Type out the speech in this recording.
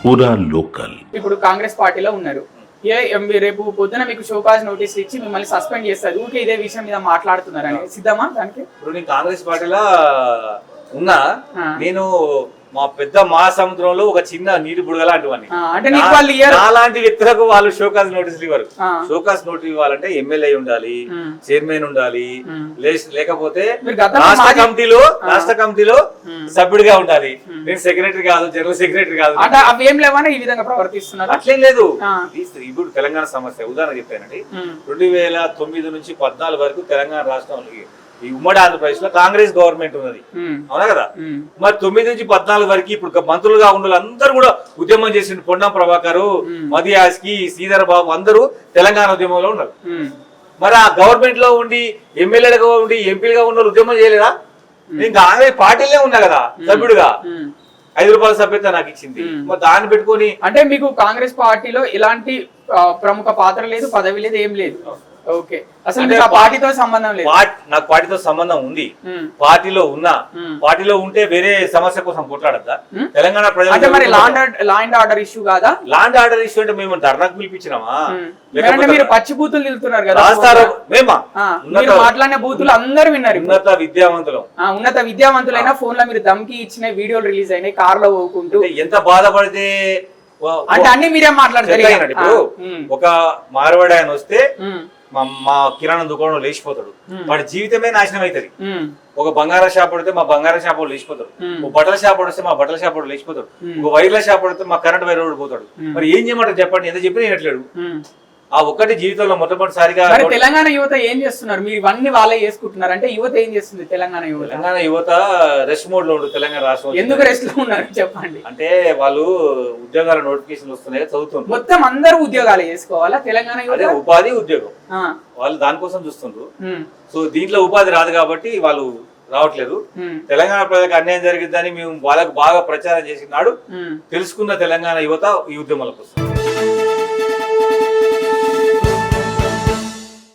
పూరా లోకల్. ఇప్పుడు కాంగ్రెస్ పార్టీలో ఉన్నారు. రేపు పొద్దున మీకు షోకాజ్ నోటీస్ ఇచ్చి మిమ్మల్ని సస్పెండ్ చేస్తారు. ఊరికే ఇదే విషయం మీద మాట్లాడుతున్నారని సిద్ధమా దానికి? ఇప్పుడు నేను కాంగ్రెస్ పార్టీలో ఉన్నా, నేను మా పెద్ద మహాసముద్రంలో ఒక చిన్న నీటి బుడగ లాంటివన్నీ. అలాంటి వ్యక్తులకు వాళ్ళు షోకాజ్ నోటీసులు ఇవ్వరు. షోకాజ్ నోటీస్ ఇవ్వాలంటే ఎమ్మెల్యే ఉండాలి, చైర్మన్ ఉండాలి, లేకపోతే రాష్ట్ర కమిటీలో సభ్యుడిగా ఉండాలి. నేను సెక్రటరీ కాదు, జనరల్ సెక్రటరీ కాదు. అవేం లేవని ఈ విధంగా ప్రవర్తిస్తున్నారు. అట్లేం లేదు. ఇప్పుడు తెలంగాణ సమస్య ఉదాహరణ చెప్పానండి. 2009 నుంచి 14 వరకు తెలంగాణ రాష్ట్రంలో ఈ ఉమ్మడి ఆంధ్రప్రదేశ్ లో కాంగ్రెస్ గవర్నమెంట్ ఉన్నది, అవునా కదా? మరి 9 నుంచి 14 వరకు ఇప్పుడు మంత్రులుగా ఉన్న అందరూ కూడా ఉద్యమం చేసిన పొన్నం ప్రభాకర్, మదియాస్కి, శ్రీధర్ బాబు అందరూ తెలంగాణ ఉద్యమంలో ఉన్నారు. మరి ఆ గవర్నమెంట్ లో ఉండి ఎమ్మెల్యేలుగా ఉండి ఎంపీలుగా ఉన్న ఉద్యమం చేయలేదా? నేను కాంగ్రెస్ పార్టీలే ఉన్నా కదా సభ్యుడుగా. 5 రూపాయల సభ్యత నాకు ఇచ్చింది. మరి దాన్ని పెట్టుకొని అంటే మీకు కాంగ్రెస్ పార్టీలో ఎలాంటి ప్రముఖ పాత్ర లేదు, పదవి లేదు, ఏం లేదు. ఓకే, అసలు పార్టీతో సంబంధం లేదు. నాకు పార్టీతో సంబంధం ఉంది. పార్టీలో ఉన్నా, పార్టీలో ఉంటే వేరే సమస్య కోసం కొట్లాడద్దా? తెలంగాణ ప్రజలు మరి లా అండ్ ఆర్డర్ ఇష్యూ కాదా? లా అండ్ ఆర్డర్ ఇష్యూ అంటే మేము ధర్నాకు పిలిపించినామా? మీరు పచ్చి బూతులు తిరుగుతున్నారు కదా, మాట్లాడిన బూతులు అందరూ విన్నారు. ఉన్నత విద్యావంతులైన ఫోన్ లో మీరు దమ్కి ఇచ్చిన వీడియోలు రిలీజ్ అయినాయి, కార్ లో పోకుంటూ. ఎంత బాధపడితే అంటే అన్ని మీరే మాట్లాడతారు. ఇప్పుడు ఒక మార్వాడి ఆయన వస్తే మా కిరాణా దుకాణం లేచిపోతాడు, వాడి జీవితమే నాశనం అవుతుంది. ఒక బంగారం షాప్ పడితే మా బంగారం షాప్ వాడు లేచిపోతాడు, ఒక బట్టల షాప్ పడితే మా బట్టల షాప్ వాడు లేచిపోతాడు, ఒక వైర్ల షాప్ పడితే మా కరెంట్ వైర్ వాడు పోతాడు. మరి ఏం చేయమంటారు చెప్పండి? ఎంత చెప్పినా వినట్లేడు. ఆ ఒక్కటి జీవితంలో మొట్టమొదటిసారిగా. తెలంగాణ యువత ఏం చేస్తున్నారు? మీరు ఇవన్నీ వాళ్ళే చేసుకుంటున్నారు అంటే యువత ఏం చేస్తుంది? తెలంగాణ యువత రెస్ట్ మోడ్ లో ఉంది. తెలంగాణ రాష్ట్రం ఎందుకు రెస్ట్ లో ఉన్నారు చెప్పండి? అంటే వాళ్ళు ఉద్యోగాల నోటిఫికేషన్ వస్తున్నాయి, చదువుతున్నారు. మొత్తం అందరూ ఉద్యోగాలు చేసుకోవాలా? తెలంగాణ యువత ఉపాధి ఉద్యోగం వాళ్ళు దానికోసం చూస్తుండ్రు. సో దీంట్లో ఉపాధి రాదు కాబట్టి వాళ్ళు రావట్లేదు. తెలంగాణ ప్రజలకు అన్యాయం జరిగిద్దని మేము వాళ్ళకు బాగా ప్రచారం చేసినాడు తెలుసుకున్న తెలంగాణ యువత ఈ ఉద్యమాల కోసం.